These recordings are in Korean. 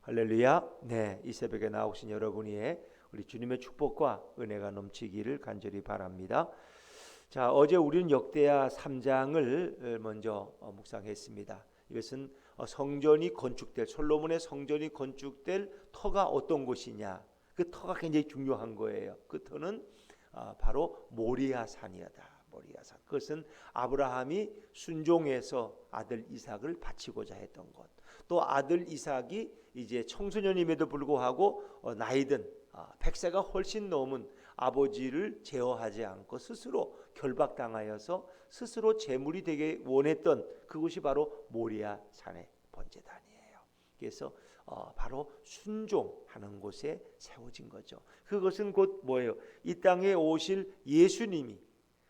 할렐루야. 네, 이 새벽에 나오신 여러분 위에 우리 주님의 축복과 은혜가 넘치기를 간절히 바랍니다. 자, 어제 우리는 역대하 3장을 먼저 묵상했습니다. 이것은 성전이 건축될, 솔로몬의 성전이 건축될 터가 어떤 곳이냐, 그 터가 굉장히 중요한 거예요. 그 터는 바로 모리아산이었다. 모리아산. 그것은 아브라함이 순종해서 아들 이삭을 바치고자 했던 것. 또 아들 이삭이 이제 청소년임에도 불구하고 나이든 100세가 훨씬 넘은 아버지를 제어하지 않고 스스로 결박당하여서 스스로 제물이 되게 원했던 그곳이 바로 모리아산의 번제단이에요. 그래서 바로 순종하는 곳에 세워진 거죠. 그것은 곧 뭐예요? 이 땅에 오실 예수님이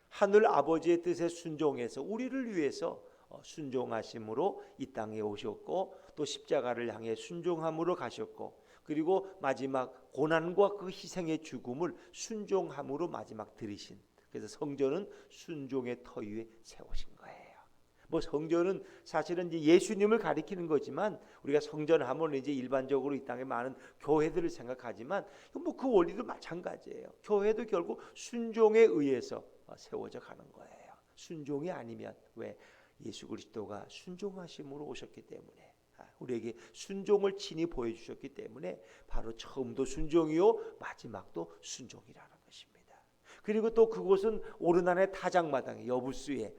하늘 아버지의 뜻에 순종해서 우리를 위해서 순종하심으로 이 땅에 오셨고, 또 십자가를 향해 순종함으로 가셨고, 그리고 마지막 고난과 그 희생의 죽음을 순종함으로 마지막 들이신, 그래서 성전은 순종의 터 위에 세우신 거예요. 뭐 성전은 사실은 이제 예수님을 가리키는 거지만, 우리가 성전하면 이제 일반적으로 이 땅에 많은 교회들을 생각하지만 뭐 그 원리도 마찬가지예요. 교회도 결국 순종에 의해서 세워져 가는 거예요. 순종이 아니면, 왜? 예수 그리스도가 순종하심으로 오셨기 때문에, 우리에게 순종을 친히 보여주셨기 때문에 바로 처음도 순종이요 마지막도 순종이라는 것입니다. 그리고 또 그곳은 오르난의 타작마당에 여부수에,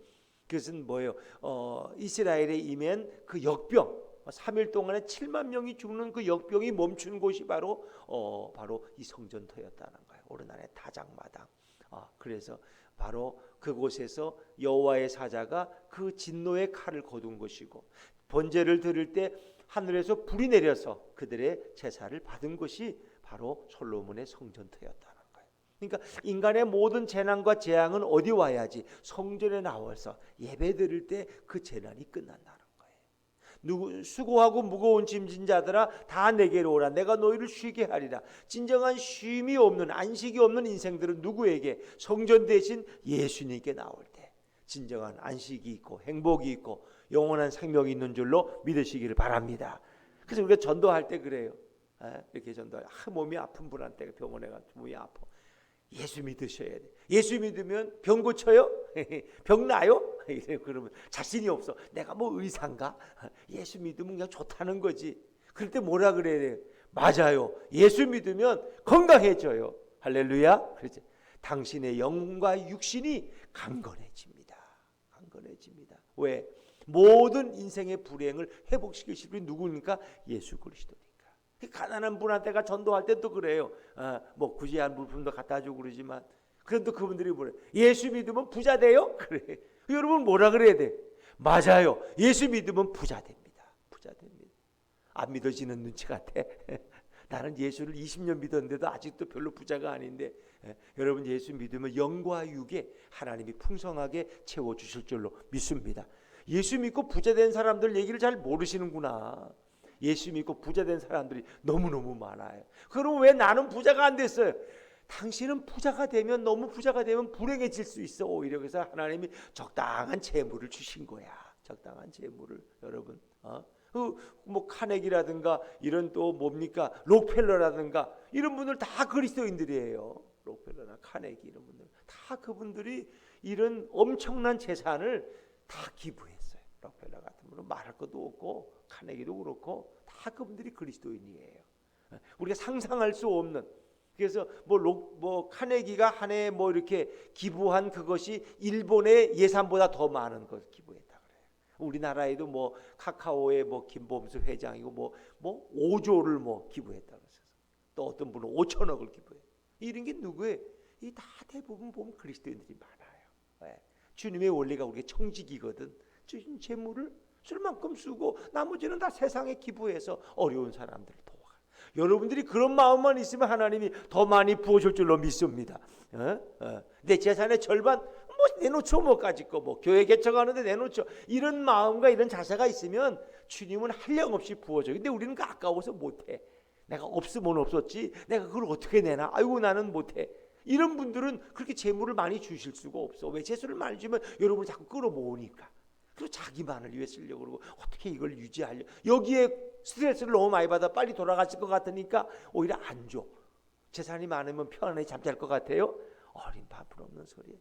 그것은 뭐예요? 이스라엘에 임한 그 역병, 3일 동안에 7만 명이 죽는 그 역병이 멈춘 곳이 바로 이 성전터였다는 거예요. 오르난의 타작마당. 그래서 바로 그곳에서 여호와의 사자가 그 진노의 칼을 거둔 것이고, 번제를 드릴 때 하늘에서 불이 내려서 그들의 제사를 받은 것이 바로 솔로몬의 성전터였다는 거예요. 그러니까 인간의 모든 재난과 재앙은 어디 와야지? 성전에 나와서 예배 드릴 때 그 재난이 끝난다는 거예요. 수고하고 무거운 짐진 자들아 다 내게로 오라. 내가 너희를 쉬게 하리라. 진정한 쉼이 없는, 안식이 없는 인생들은 누구에게? 성전 대신 예수님께 나올 때 진정한 안식이 있고 행복이 있고 영원한 생명이 있는 줄로 믿으시기를 바랍니다. 그래서 우리가 전도할 때 그래요. 이렇게 전도할 때 몸이 아픈 분한테 병원에 가서 몸이 아파, 예수 믿으셔야 돼. 예수 믿으면 병 고쳐요? 병 나요? 그러면 자신이 없어. 내가 뭐 의사인가? 예수 믿으면 그냥 좋다는 거지. 그럴 때 뭐라 그래야 돼요? 맞아요. 예수 믿으면 건강해져요. 할렐루야. 그렇지. 당신의 영과 육신이 강건해집니다. 강건해집니다. 왜? 모든 인생의 불행을 회복시키실 분이 누구니까? 예수 그리스도니까. 가난한 분한테가 전도할 때도 그래요. 뭐 굳이 한 물품도 갖다 주고 그러지만, 그래도 그분들이 뭐래? 예수 믿으면 부자 돼요? 그래. 여러분 뭐라 그래야 돼? 맞아요. 예수 믿으면 부자 됩니다. 부자 됩니다. 안 믿어지는 눈치 같아. 나는 예수를 20년 믿었는데도 아직도 별로 부자가 아닌데, 여러분 예수 믿으면 영과 육에 하나님이 풍성하게 채워주실 줄로 믿습니다. 예수 믿고 부자 된 사람들 얘기를 잘 모르시는구나. 예수 믿고 부자 된 사람들이 너무너무 많아요. 그럼 왜 나는 부자가 안 됐어요? 당신은 부자가 되면, 너무 부자가 되면 불행해질 수 있어. 오히려 그래서 하나님이 적당한 재물을 주신 거야. 적당한 재물을. 여러분, 뭐 카네기라든가 이런 또 뭡니까 록펠러라든가 이런 분들 다 그리스도인들이에요. 록펠러나 카네기 이런 분들 다 그분들이 이런 엄청난 재산을 다 기부했어요. 록펠러 같은 분은 말할 것도 없고, 카네기도 그렇고 다 그분들이 그리스도인이에요. 우리가 상상할 수 없는. 그래서 뭐 카네기가 한 해에 뭐 이렇게 기부한 그것이 일본의 예산보다 더 많은 것을 기부했다 그래요. 우리나라에도 뭐 카카오의 뭐 김범수 회장이고 뭐 5조를 뭐 기부했다 그랬어요. 또 어떤 분은 5천억을 기부해. 이런 게 누구예요? 이 다 대부분 보면 그리스도인들이 많아요. 주님의 원리가 우리가 청지기거든. 주신 재물을 쓸 만큼 쓰고 나머지는 다 세상에 기부해서 어려운 사람들을 도와. 여러분들이 그런 마음만 있으면 하나님이 더 많이 부어줄 줄로 믿습니다. 내 재산의 절반 뭐 내놓죠. 뭐 가지 거 뭐 교회 개척하는데 내놓죠. 이런 마음과 이런 자세가 있으면 주님은 한량없이 부어줘요. 근데 우리는 그 아까워서 못해. 내가 없으면 없었지, 내가 그걸 어떻게 내나, 아이고 나는 못해. 이런 분들은 그렇게 재물을 많이 주실 수가 없어. 왜? 재수를 많이 주면 여러분을 자꾸 끌어모으니까. 그리고 자기만을 위해 쓰려고 그러고 어떻게 이걸 유지하려, 여기에 스트레스를 너무 많이 받아 빨리 돌아가실 것 같으니까 오히려 안 줘. 재산이 많으면 편안히 잠잘 것 같아요. 어린 바쁜 없는 소리.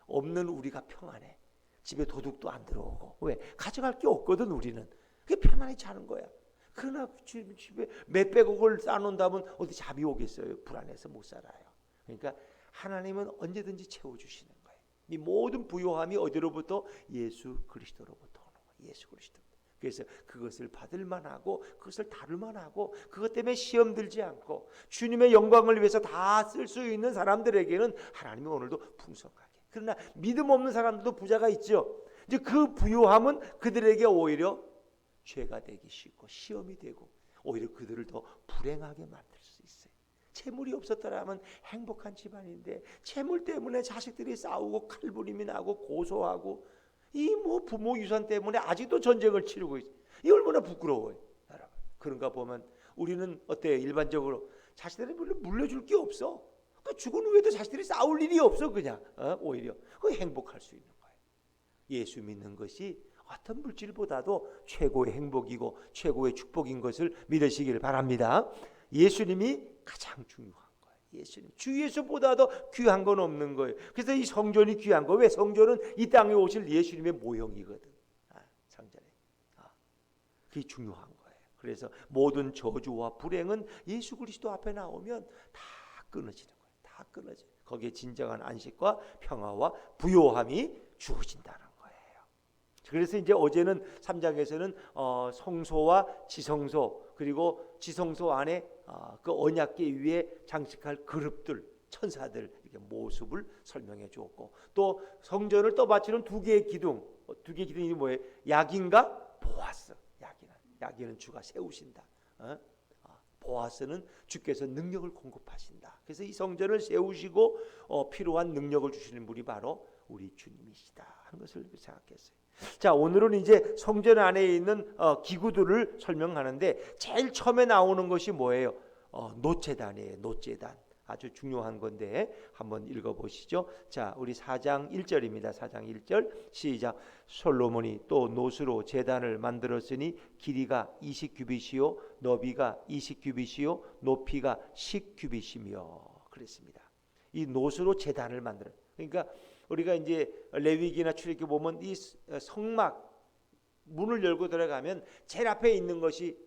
없는 우리가 평안해. 집에 도둑도 안 들어오고. 왜? 가져갈 게 없거든 우리는. 그게 편안히 자는 거야. 그러나 집에 몇백억을 쌓아놓는다면 어디 잠이 오겠어요? 불안해서 못 살아요. 그러니까 하나님은 언제든지 채워주시는 거예요. 이 모든 부요함이 어디로부터? 예수 그리스도로부터 오는 거예요. 예수 그리스도. 그래서 그것을 받을 만하고 그것을 다룰 만하고 그것 때문에 시험 들지 않고 주님의 영광을 위해서 다 쓸 수 있는 사람들에게는 하나님이 오늘도 풍성하게. 그러나 믿음 없는 사람들도 부자가 있죠. 이제 그 부요함은 그들에게 오히려 죄가 되기 쉽고 시험이 되고 오히려 그들을 더 불행하게 만들 수 있어요. 재물이 없었더라면 행복한 집안인데 재물 때문에 자식들이 싸우고 칼부림이 나고 고소하고 이 뭐 부모 유산 때문에 아직도 전쟁을 치르고 있어요. 이 얼마나 부끄러워요, 여러분. 그런가 보면 우리는 어때요? 일반적으로 자식들이 물려줄 게 없어. 그 죽은 후에도 자식들이 싸울 일이 없어. 그냥 오히려 그 행복할 수 있는 거예요. 예수 믿는 것이 어떤 물질보다도 최고의 행복이고 최고의 축복인 것을 믿으시길 바랍니다. 예수님이 가장 중요한 거예요. 예수님, 주 예수보다도 귀한 건 없는 거예요. 그래서 이 성전이 귀한 거예요. 왜? 성전은 이 땅에 오실 예수님의 모형이거든. 성전에 그게 중요한 거예요. 그래서 모든 저주와 불행은 예수 그리스도 앞에 나오면 다 끊어지는 거예요. 다 끊어져. 거기에 진정한 안식과 평화와 부요함이 주어진다는 거예요. 그래서 이제 어제는 3장에서는 성소와 지성소 그리고 지성소 안에 그 언약궤 위에 장식할 그룹들 천사들 이렇게 모습을 설명해 주었고 또 성전을 떠받치는 두 개의 기둥 두 개의 기둥이 뭐예요? 야긴과 보아스. 야긴은 주가 세우신다. 보아스는 주께서 능력을 공급하신다. 그래서 이 성전을 세우시고 필요한 능력을 주시는 분이 바로 우리 주님이시다 하는 것을 생각했어요. 자, 오늘은 이제 성전 안에 있는 기구들을 설명하는데 제일 처음에 나오는 것이 뭐예요? 노제단이에요. 노제단. 아주 중요한 건데 한번 읽어보시죠. 자, 우리 4장 1절입니다. 4장 1절 시작. 솔로몬이 또 노수로 제단을 만들었으니 길이가 20규빗이요 너비가 20규빗이요 높이가 10규빗이며 그랬습니다. 이 노수로 제단을 만들어. 그러니까 우리가 이제 레위기나 출애굽기 보면 이 성막 문을 열고 들어가면 제일 앞에 있는 것이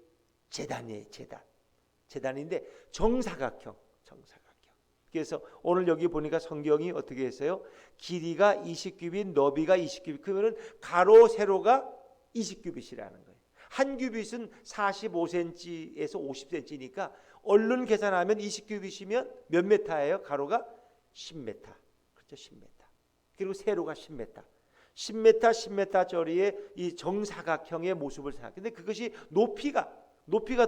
제단이에요. 제단인데 정사각형. 그래서 오늘 여기 보니까 성경이 어떻게 했어요? 길이가 20규빗, 너비가 20규빗. 그러면은 가로 세로가 20규빗이라는 거예요. 한 규빗은 45cm에서 50cm니까 얼른 계산하면 20규빗이면 몇 메타예요? 가로가 10m. 그렇죠? 10m. 그리고 세로가 10m. 10m 저리의 이 정사각형의 모습을 생각해요. 근데 그것이 높이가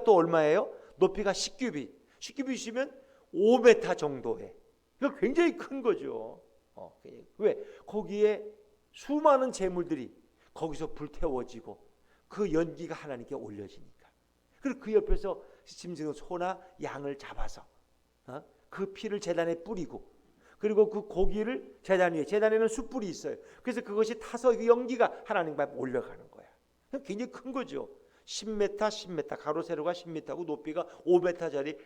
또 얼마예요? 높이가 10규빗. 10규빗이면 5m 정도에. 이거 굉장히 큰 거죠. 왜? 거기에 수많은 재물들이 거기서 불태워지고 그 연기가 하나님께 올려지니까. 그리고 그 옆에서 짐승 소나 양을 잡아서 그 피를 제단에 뿌리고 그리고 그 고기를 제단에는 숯불이 있어요. 그래서 그것이 타서 그 연기가 하나님 앞에 올라가는 거야. 굉장히 큰 거죠. 10m 가로 세로가 10m고 높이가 5m짜리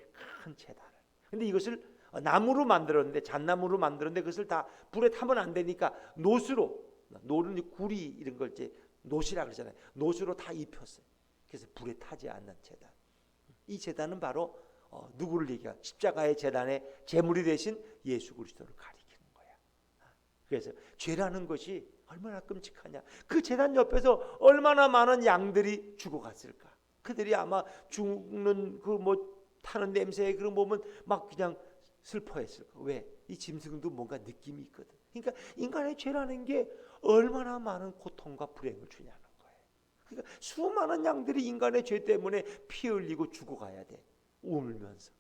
큰 제단을. 근데 이것을 나무로 만들었는데 잣나무로 만들었는데 그것을 다 불에 타면 안 되니까 노는 구리 이런 걸 이제 노시라 그러잖아요. 노수로 다 입혔어요. 그래서 불에 타지 않는 제단. 이 제단은 바로 누구를 얘기해? 십자가의 제단의 제물이 되신 예수 그리스도를 가리키는 거야. 그래서 죄라는 것이 얼마나 끔찍하냐. 그 제단 옆에서 얼마나 많은 양들이 죽어갔을까. 그들이 아마 죽는 그 뭐 타는 냄새에 그런 보면 막 그냥 슬퍼했을까. 왜? 이 짐승도 뭔가 느낌이 있거든. 그러니까 인간의 죄라는 게 얼마나 많은 고통과 불행을 주냐는 거예요. 그러니까 수많은 양들이 인간의 죄 때문에 피 흘리고 죽어가야 돼. 울면서.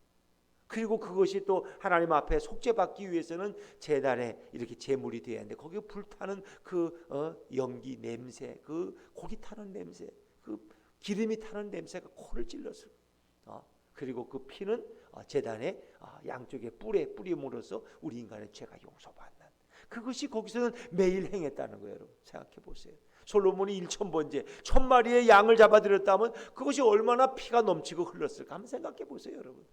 그리고 그것이 또 하나님 앞에 속죄받기 위해서는 제단에 이렇게 제물이 돼야 하는데 거기에 불타는 그 연기 냄새, 그 고기 타는 냄새, 그 기름이 타는 냄새가 코를 찔렀을 거예요. 그리고 그 피는 제단의 양쪽에 뿔에 뿌림으로써 우리 인간의 죄가 용서받는 그것이 거기서는 매일 행했다는 거예요. 여러분 생각해 보세요. 솔로몬이 1,000번째 1,000마리의 양을 잡아들였다면 그것이 얼마나 피가 넘치고 흘렀을까 한번 생각해 보세요, 여러분.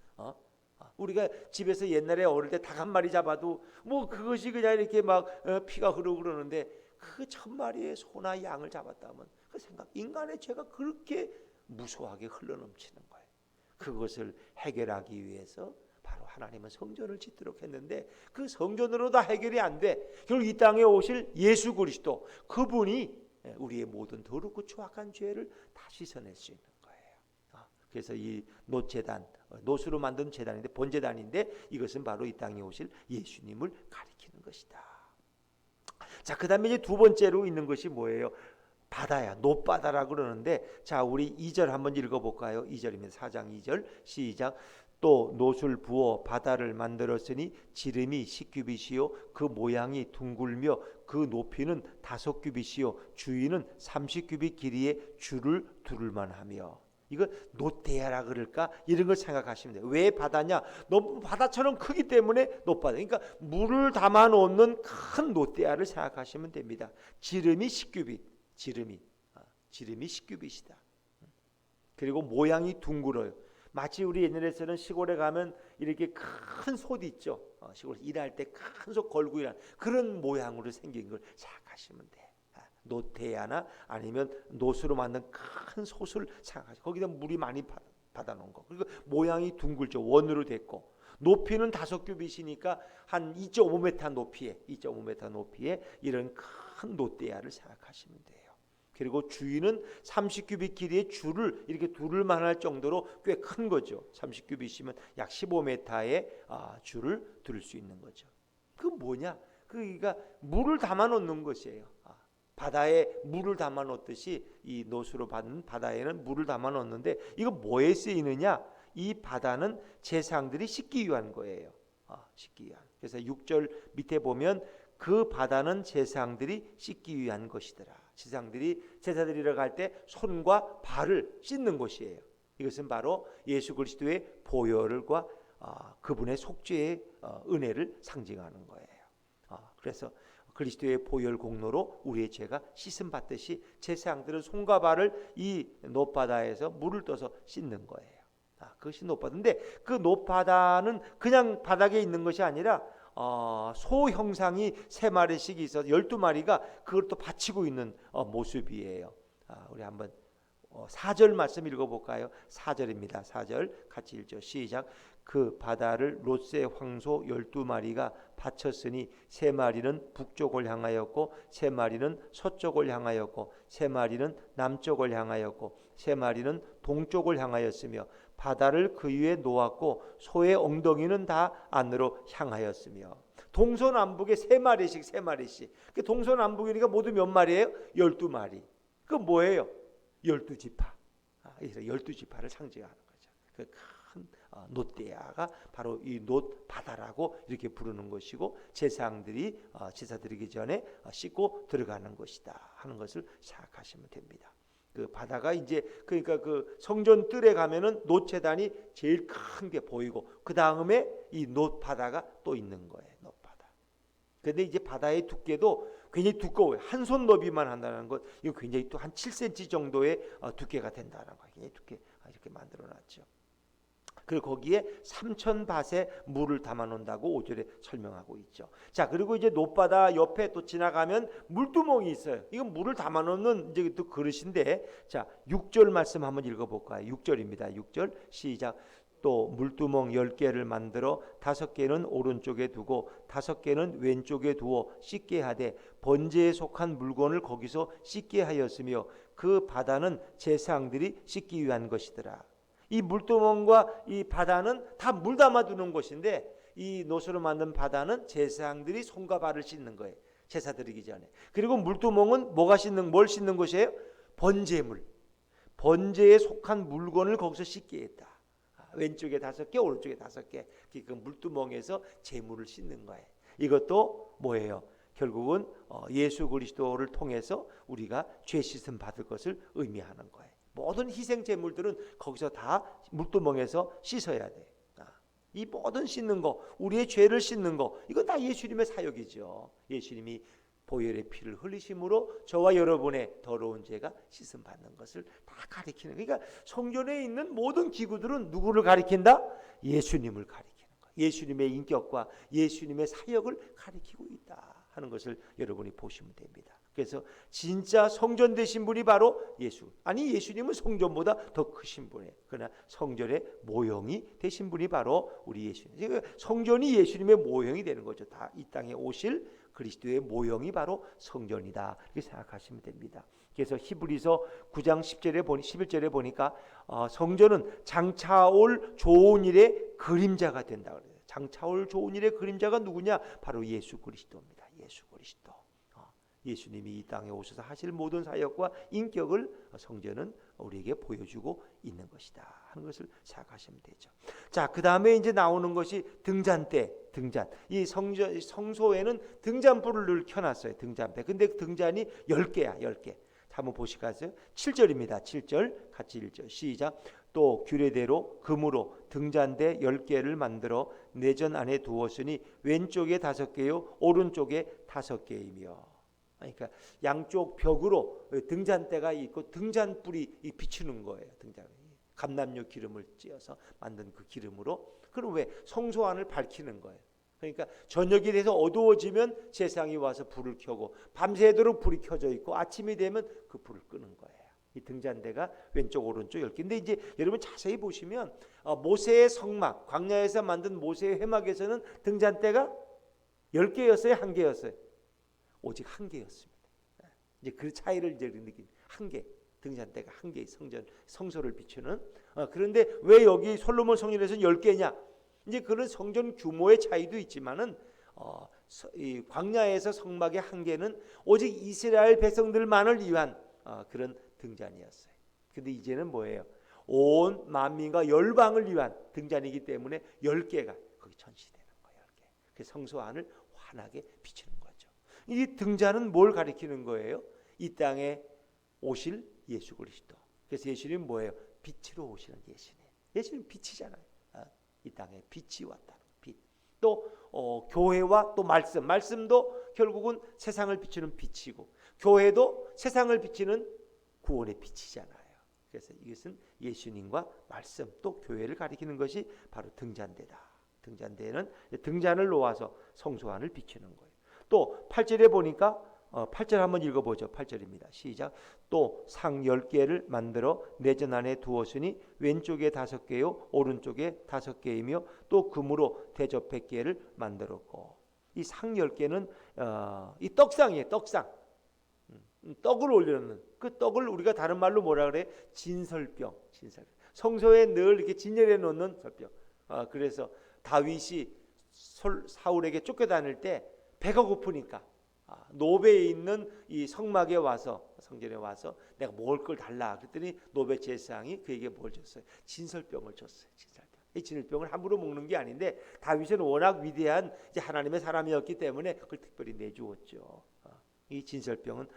우리가 집에서 옛날에 어릴 때 닭 한 마리 잡아도 뭐 그것이 그냥 이렇게 막 피가 흐르고 그러는데 그 1,000마리의 소나 양을 잡았다면 그 생각, 인간의 죄가 그렇게 무수하게 흘러넘치는 거예요. 그것을 해결하기 위해서 바로 하나님은 성전을 짓도록 했는데 그 성전으로 다 해결이 안 돼. 결국 이 땅에 오실 예수 그리스도, 그분이 우리의 모든 더럽고 추악한 죄를 다 씻어낼 수 있는 거예요. 그래서 이 노제단, 노수로 만든 제단인데 번제단인데 이것은 바로 이 땅에 오실 예수님을 가리키는 것이다. 자, 그 다음에 이제 두 번째로 있는 것이 뭐예요? 바다야, 놋바다라 그러는데, 자, 우리 2절 한번 읽어볼까요? 2절입니다. 4장 2절 시작. 또 놋을 부어 바다를 만들었으니 지름이 10규빗이요 그 모양이 둥글며 그 높이는 5규빗이요 주위는 30규빗 길이의 줄을 두를만 하며. 이거 놋대야라 그럴까? 이런 걸 생각하시면 돼요. 왜 바다냐? 너무 바다처럼 크기 때문에 놋바다. 그러니까 물을 담아 놓는 큰 놋대야를 생각하시면 됩니다. 지름이 10규빗. 지름이 10규빗이다. 그리고 모양이 둥글어요. 마치 우리 옛날에서는 시골에 가면 이렇게 큰 솥 있죠. 시골에서 일할 때 큰 솥 걸고 일하는 그런 모양으로 생긴 걸 생각하시면 돼. 놋대야나 아니면 놋으로 만든 큰 솥을 생각하시고 거기다 물이 많이 받아놓은 거. 그리고 모양이 둥글죠. 원으로 됐고 높이는 5규빗이니까 한 2.5m 높이에 이런 큰 놋대야를 생각하시면 돼요. 그리고 주위는 30규빗 길이의 줄을 이렇게 두를 만할 정도로 꽤 큰 거죠. 30규빗이면 약 15m의 줄을 두를 수 있는 거죠. 그 뭐냐? 그러니까 물을 담아 놓는 것이에요. 바다에 물을 담아 놓듯이 이 놋으로 받은 바다에는 물을 담아 놓는데 이거 뭐에 쓰이느냐? 이 바다는 제사장들이 씻기 위한 거예요. 씻기 위한. 그래서 6절 밑에 보면 그 바다는 제사장들이 씻기 위한 것이더라. 제사장들이 제사 드리러 갈 때 손과 발을 씻는 곳이에요. 이것은 바로 예수 그리스도의 보혈과 그분의 속죄의 은혜를 상징하는 거예요. 그래서 그리스도의 보혈 공로로 우리의 죄가 씻음 받듯이 제사장들은 손과 발을 이 놋바다에서 물을 떠서 씻는 거예요. 그것이 놋바다인데 그 놋바다는 그냥 바닥에 있는 것이 아니라 소 형상이 3마리씩 있어 12마리가 그걸 또 받치고 있는 모습이에요. 우리 한번 4절 말씀 읽어볼까요? 4절입니다. 4절 같이 읽죠. 시작. 그 바다를 롯세 황소 12마리가 바쳤으니 3마리는 북쪽을 향하였고 3마리는 서쪽을 향하였고 3마리는 남쪽을 향하였고 3마리는 동쪽을 향하였으며 바다를 그 위에 놓았고 소의 엉덩이는 다 안으로 향하였으며. 동서남북에 3마리씩. 그 동서남북이니까 모두 몇 마리예요? 12마리. 그 뭐예요? 12지파. 12지파를 상징하는 거죠. 그 큰 놋대야가 바로 이 놋바다라고 이렇게 부르는 것이고 제사장들이 제사 드리기 전에 씻고 들어가는 것이다 하는 것을 생각하시면 됩니다. 그 바다가 이제 그러니까 그 성전 뜰에 가면은 놋제단이 제일 큰 게 보이고 그 다음에 이 놋바다가 또 있는 거예요. 놋바다. 그런데 이제 바다의 두께도 굉장히 두꺼워요. 한 손 너비만 한다는 것, 이거 굉장히 또 한 7cm 정도의 두께가 된다는 거예요. 굉장히 두께 이렇게 만들어놨죠. 그리고 거기에 3,000밭의 물을 담아 놓는다고 5절에 설명하고 있죠. 자, 그리고 이제 놋바다 옆에 또 지나가면 물두멍이 있어요. 이건 물을 담아 놓는 이제 또 그릇인데, 자, 6절 말씀 한번 읽어볼까요? 6절입니다. 6절 시작. 또 물두멍 10개를 만들어 5개는 오른쪽에 두고 5개는 왼쪽에 두어 씻게 하되 번제에 속한 물건을 거기서 씻게 하였으며 그 바다는 제사장들이 씻기 위한 것이더라. 이 물두멍과 이 바다는 다 물 담아두는 곳인데 이 놋으로 만든 바다는 제사장들이 손과 발을 씻는 거예요. 제사 드리기 전에. 그리고 물두멍은 뭘 씻는 곳이에요? 번제물. 번제에 속한 물건을 거기서 씻게 했다. 왼쪽에 5개, 오른쪽에 5개. 그 물두멍에서 제물을 씻는 거예요. 이것도 뭐예요? 결국은 예수 그리스도를 통해서 우리가 죄 씻음 받을 것을 의미하는 거예요. 모든 희생 제물들은 거기서 다 물두멍에서 씻어야 돼. 이 모든 씻는 거, 우리의 죄를 씻는 거, 이건 다 예수님의 사역이죠. 예수님이 보혈의 피를 흘리심으로 저와 여러분의 더러운 죄가 씻음 받는 것을 다 가리키는. 그러니까 성전에 있는 모든 기구들은 누구를 가리킨다? 예수님을 가리키는 거예요. 예수님의 인격과 예수님의 사역을 가리키고 있다 하는 것을 여러분이 보시면 됩니다. 그래서 진짜 성전 되신 분이 바로 예수. 아니 예수님은 성전보다 더 크신 분이에요. 그러나 성전의 모형이 되신 분이 바로 우리 예수님. 그러니까 성전이 예수님의 모형이 되는 거죠. 다 이 땅에 오실 그리스도의 모형이 바로 성전이다. 이렇게 생각하시면 됩니다. 그래서 히브리서 9장 11절에 보니까 성전은 장차올 좋은 일의 그림자가 된다 그래요. 장차올 좋은 일의 그림자가 누구냐? 바로 예수 그리스도입니다. 예수 그리스도. 예수님이 이 땅에 오셔서 하실 모든 사역과 인격을 성전은 우리에게 보여주고 있는 것이다 하는 것을 생각하시면 되죠. 자, 그 다음에 이제 나오는 것이 등잔대. 등잔. 이 성소에는 등잔불을 늘 켜놨어요. 등잔대. 근데 등잔이 10개야. 10개. 한번 보시겠어요? 7절입니다. 7절 같이 읽죠. 시작. 또 규례대로 금으로 등잔대 10개를 만들어 내전 안에 두었으니 왼쪽에 5개요 오른쪽에 5개이며. 그러니까 양쪽 벽으로 등잔대가 있고 등잔불이 비추는 거예요. 등잔 감람유 기름을 찧어서 만든 그 기름으로. 그럼 왜? 성소 안을 밝히는 거예요. 그러니까 저녁이 돼서 어두워지면 세상이 와서 불을 켜고 밤새도록 불이 켜져 있고 아침이 되면 그 불을 끄는 거예요. 이 등잔대가 왼쪽 오른쪽 10개. 근데 이제 여러분 자세히 보시면 모세의 성막, 광야에서 만든 모세의 회막에서는 등잔대가 10개였어요, 1개였어요? 오직 1개였습니다. 이제 그 차이를 이제 느낀 1개. 등잔대가 1개 성소를 비추는. 그런데 왜 여기 솔로몬 성전에서는 10개냐? 이제 그런 성전 규모의 차이도 있지만은 이 광야에서 성막의 1개는 오직 이스라엘 백성들만을 위한 그런 등잔이었어요. 근데 이제는 뭐예요? 온 만민과 열방을 위한 등잔이기 때문에 10개가 거기 전시되는 거예요. 10개. 그 성소 안을 환하게 비추는 거예요. 이 등잔은 뭘 가리키는 거예요? 이 땅에 오실 예수 그리스도. 그래서 예수님은 뭐예요? 빛으로 오시는 예수님. 예수님 빛이잖아요. 이 땅에 빛이 왔다는 빛. 또 교회와 또 말씀도 결국은 세상을 비추는 빛이고 교회도 세상을 비추는 구원의 빛이잖아요. 그래서 이것은 예수님과 말씀 또 교회를 가리키는 것이 바로 등잔대다. 등잔대는 등잔을 놓아서 성소 안을 비추는 거예요. 또 8절에 보니까 8절 한번 읽어보죠. 8절입니다. 시작. 또 상 10개를 만들어 내전 안에 두었으니 왼쪽에 5개요 오른쪽에 5개이며 또 금으로 대접 100개를 만들었고. 이 상 10개는 이 떡상이에요. 떡상. 떡을 올려놓는 그 떡을 우리가 다른 말로 뭐라 그래? 진설병. 성소에 늘 이렇게 진열해 놓는 설병. 그래서 다윗이 사울에게 쫓겨다닐 때 배가 고프니까 노베에 있는 이 성막에 와서 성전에 와서 내가 먹을 걸 달라 그랬더니 노베 제사장이 그에게 뭘 줬어요? 진설병을 줬어요. 진설병. 이 진설병을 함부로 먹는 게 아닌데 다윗은 워낙 위대한 이제 하나님의 사람이었기 때문에 그걸 특별히 내주었죠. 이 진설병은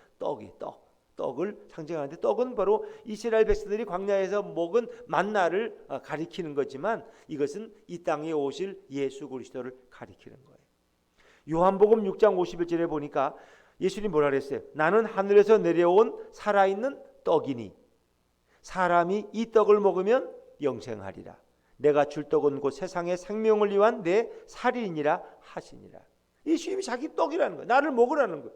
떡을 상징하는데 떡은 바로 이스라엘 백성들이 광야에서 먹은 만나를 가리키는 거지만 이것은 이 땅에 오실 예수 그리스도를 가리키는 거예요. 요한복음 6장 51절에 보니까 예수님이 뭐라 그랬어요? 나는 하늘에서 내려온 살아있는 떡이니 사람이 이 떡을 먹으면 영생하리라. 내가 줄 떡은 곧 세상의 생명을 위한 내 살이니라 하시니라. 예수님이 자기 떡이라는 거예요. 나를 먹으라는 거예요.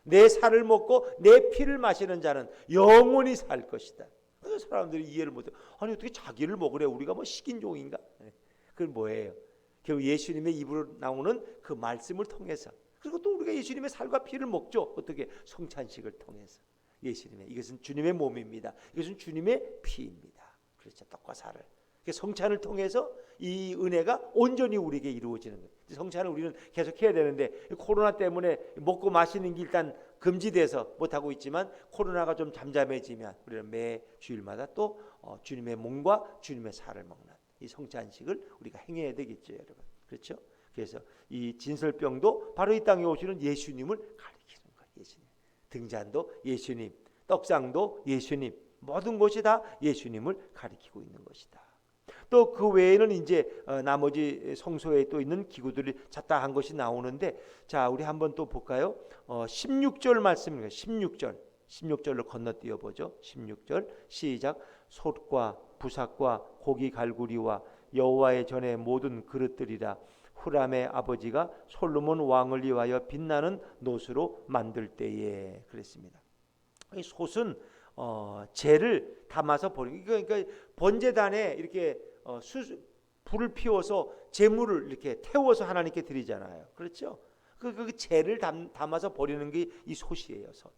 내 살을 먹고 내 피를 마시는 자는 영원히 살 것이다. 그래서 사람들이 이해를 못해요. 아니 어떻게 자기를 먹으래? 우리가 뭐 식인종인가? 그건 뭐예요? 결국 예수님의 입으로 나오는 그 말씀을 통해서. 그리고 또 우리가 예수님의 살과 피를 먹죠. 어떻게? 성찬식을 통해서. 예수님의 이것은 주님의 몸입니다. 이것은 주님의 피입니다. 그렇죠. 떡과 살을. 성찬을 통해서 이 은혜가 온전히 우리에게 이루어지는 거예요. 성찬을 우리는 계속 해야 되는데 코로나 때문에 먹고 마시는 게 일단 금지돼서 못하고 있지만 코로나가 좀 잠잠해지면 우리는 매 주일마다 또 주님의 몸과 주님의 살을 먹는 이 성찬식을 우리가 행해야 되겠죠, 여러분. 그렇죠? 그래서 이 진설병도 바로 이 땅에 오시는 예수님을 가리키는 거예요. 예수님. 등잔도 예수님, 떡상도 예수님, 모든 것이 다 예수님을 가리키고 있는 것이다. 또 그 외에는 이제 나머지 성소에 또 있는 기구들이 잡다한 것이 나오는데, 자 우리 한번 또 볼까요? 16절 말씀입니다. 16절로 건너뛰어 보죠. 16절 시작. 솥과 부삭과 고기 갈구리와 여호와의 전에 모든 그릇들이라 후람의 아버지가 솔로몬 왕을 위하여 빛나는 놋으로 만들 때에 그랬습니다. 이 솥은 재를 담아서 버리는, 그러니까 번제단에 이렇게 불을 피워서 제물을 이렇게 태워서 하나님께 드리잖아요. 그렇죠? 그 재를 담아서 버리는 게 이 솥이에요. 솥.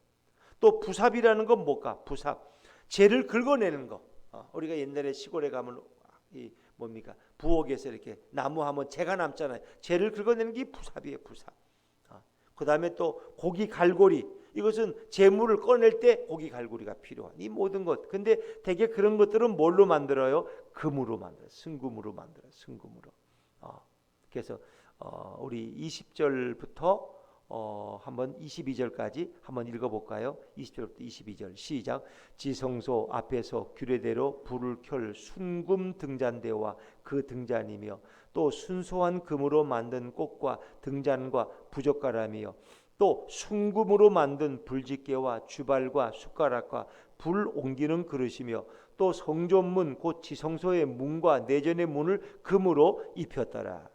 또 부삽이라는 건 뭘까? 부삽. 재를 긁어내는 거. 우리가 옛날에 시골에 가면 이 뭡니까? 부엌에서 이렇게 나무하면 재가 남잖아요. 재를 긁어내는 게 부삽이에요. 부삽. 그 다음에 또 고기 갈고리. 이것은 재물을 꺼낼 때 고기 갈고리가 필요한 이 모든 것. 근데 대개 그런 것들은 뭘로 만들어요? 금으로 만들어요. 순금으로 만들어요. 순금으로. 그래서 우리 20절부터 한번 22절까지 한번 읽어볼까요? 20절부터 22절 시작. 지성소 앞에서 규례대로 불을 켤 순금 등잔대와 그 등잔이며 또 순수한 금으로 만든 꽃과 등잔과 부젓가락이며 또 순금으로 만든 불집게와 주발과 숟가락과 불 옮기는 그릇이며 또 성전문 곧 지성소의 문과 내전의 문을 금으로 입혔더라.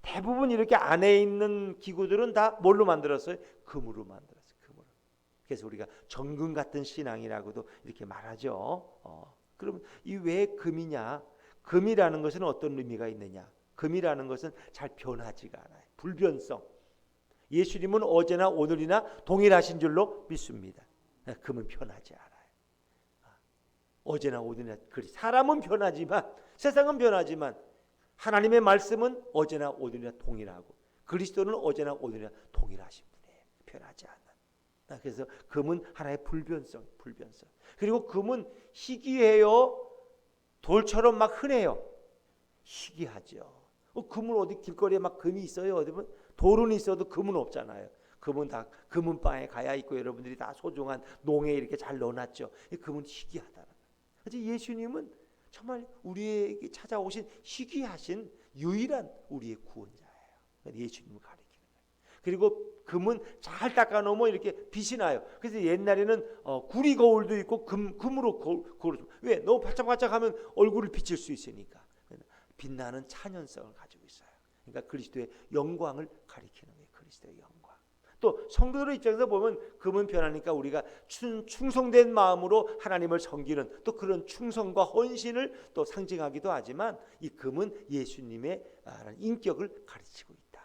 대부분 이렇게 안에 있는 기구들은 다 뭘로 만들었어요? 금으로 만들었어요. 금으로. 그래서 우리가 정금 같은 신앙이라고도 이렇게 말하죠. 그럼 이 왜 금이냐? 금이라는 것은 어떤 의미가 있느냐? 금이라는 것은 잘 변하지가 않아요. 불변성. 예수님은 어제나 오늘이나 동일하신 줄로 믿습니다. 금은 변하지 않아요. 어제나 오늘이나 사람은 변하지만, 세상은 변하지만 하나님의 말씀은 어제나 오늘이나 동일하고 그리스도는 어제나 오늘이나 동일하신 분이에요. 변하지 않는. 그래서 금은 하나의 불변성. 그리고 금은 희귀해요. 돌처럼 막 흔해요. 희귀하죠. 금은 어디 길거리에 막 금이 있어요? 어디 보면 돌은 있어도 금은 없잖아요. 금은 다 금은방에 가야 있고 여러분들이 다 소중한 농에 이렇게 잘 넣어놨죠. 금은 희귀하다. 그래서 예수님은 정말 우리에게 찾아오신 희귀하신 유일한 우리의 구원자예요. 예수님을 가리키는 거예요. 그리고 금은 잘 닦아놓으면 이렇게 빛이 나요. 그래서 옛날에는 구리 거울도 있고 금으로 거울. 왜? 너무 반짝반짝하면 얼굴을 비칠 수 있으니까. 빛나는 찬연성을 가지고 있어요. 그러니까 그리스도의 영광을 가리키는 거예요. 그리스도의 영광. 또 성도들 입장에서 보면 금은 변하니까 우리가 충성된 마음으로 하나님을 섬기는 또 그런 충성과 헌신을 또 상징하기도 하지만 이 금은 예수님의 인격을 가르치고 있다.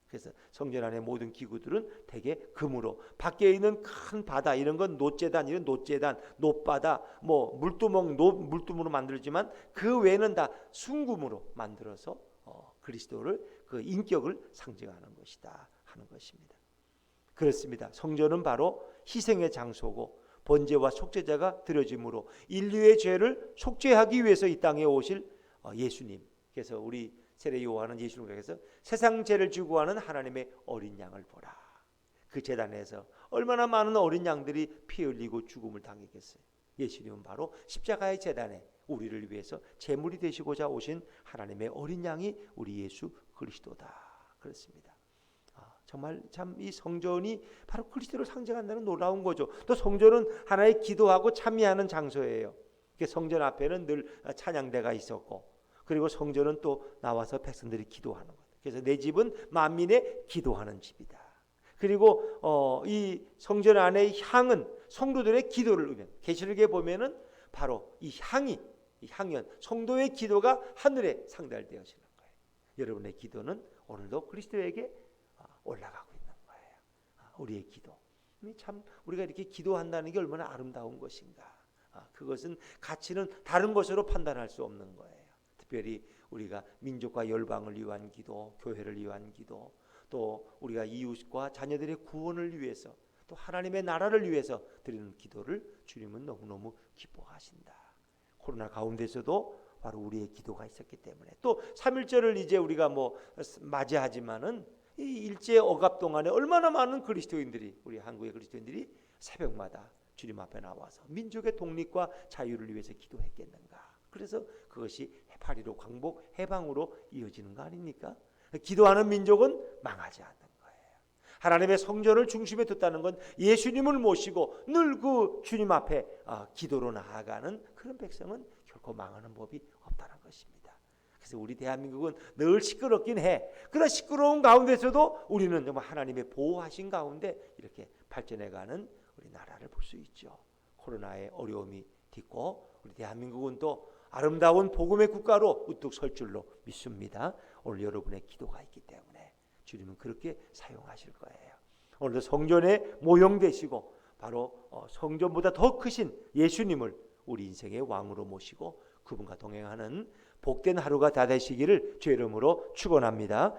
그래서 성전 안의 모든 기구들은 대개 금으로, 밖에 있는 큰 바다 이런 건 놋재단, 이런 놋재단, 놋바다, 뭐 물두멍, 물두멍으로 만들지만 그 외에는 다 순금으로 만들어서 그리스도를 그 인격을 상징하는 것이다 하는 것입니다. 그렇습니다. 성전은 바로 희생의 장소고 번제와 속죄자가 드려짐으로 인류의 죄를 속죄하기 위해서 이 땅에 오실 예수님. 그래서 우리 세례 요한은 예수님께서 세상 죄를 지고 하는 하나님의 어린 양을 보라. 그 제단에서 얼마나 많은 어린 양들이 피 흘리고 죽음을 당했겠어요. 예수님은 바로 십자가의 제단에 우리를 위해서 제물이 되시고자 오신 하나님의 어린 양이 우리 예수 그리스도다. 그렇습니다. 정말 참 이 성전이 바로 그리스도를 상징한다는 놀라운 거죠. 또 성전은 하나의 기도하고 참여하는 장소예요. 성전 앞에는 늘 찬양대가 있었고, 그리고 성전은 또 나와서 백성들이 기도하는 것. 그래서 내 집은 만민의 기도하는 집이다. 그리고 이 성전 안의 향은 성도들의 기도를 의미해요. 계시록에 보면은 바로 이 향연 성도의 기도가 하늘에 상달되어지는 거예요. 여러분의 기도는 오늘도 그리스도에게 올라가고 있는 거예요. 우리의 기도. 참 우리가 이렇게 기도한다는 게 얼마나 아름다운 것인가. 그것은 가치는 다른 것으로 판단할 수 없는 거예요. 특별히 우리가 민족과 열방을 위한 기도, 교회를 위한 기도, 또 우리가 이웃과 자녀들의 구원을 위해서, 또 하나님의 나라를 위해서 드리는 기도를 주님은 너무너무 기뻐하신다. 코로나 가운데서도 바로 우리의 기도가 있었기 때문에, 또 3.1절을 이제 우리가 맞이하지만은 이 일제 억압 동안에 얼마나 많은 그리스도인들이, 우리 한국의 그리스도인들이 새벽마다 주님 앞에 나와서 민족의 독립과 자유를 위해서 기도했겠는가. 그래서 그것이 8.15 광복 해방으로 이어지는 거 아닙니까? 기도하는 민족은 망하지 않는 거예요. 하나님의 성전을 중심에 뒀다는 건 예수님을 모시고 늘 그 주님 앞에 기도로 나아가는 그런 백성은 결코 망하는 법이 없다는 것입니다. 그래서 우리 대한민국은 늘 시끄럽긴 해. 그러나 시끄러운 가운데서도 우리는 정말 하나님의 보호하신 가운데 이렇게 발전해가는 우리 나라를 볼 수 있죠. 코로나의 어려움이 딛고 우리 대한민국은 또 아름다운 복음의 국가로 우뚝 설 줄로 믿습니다. 오늘 여러분의 기도가 있기 때문에 주님은 그렇게 사용하실 거예요. 오늘도 성전에 모형되시고 바로 성전보다 더 크신 예수님을 우리 인생의 왕으로 모시고 그분과 동행하는 복된 하루가 다 되시기를 주의 이름으로 축원합니다.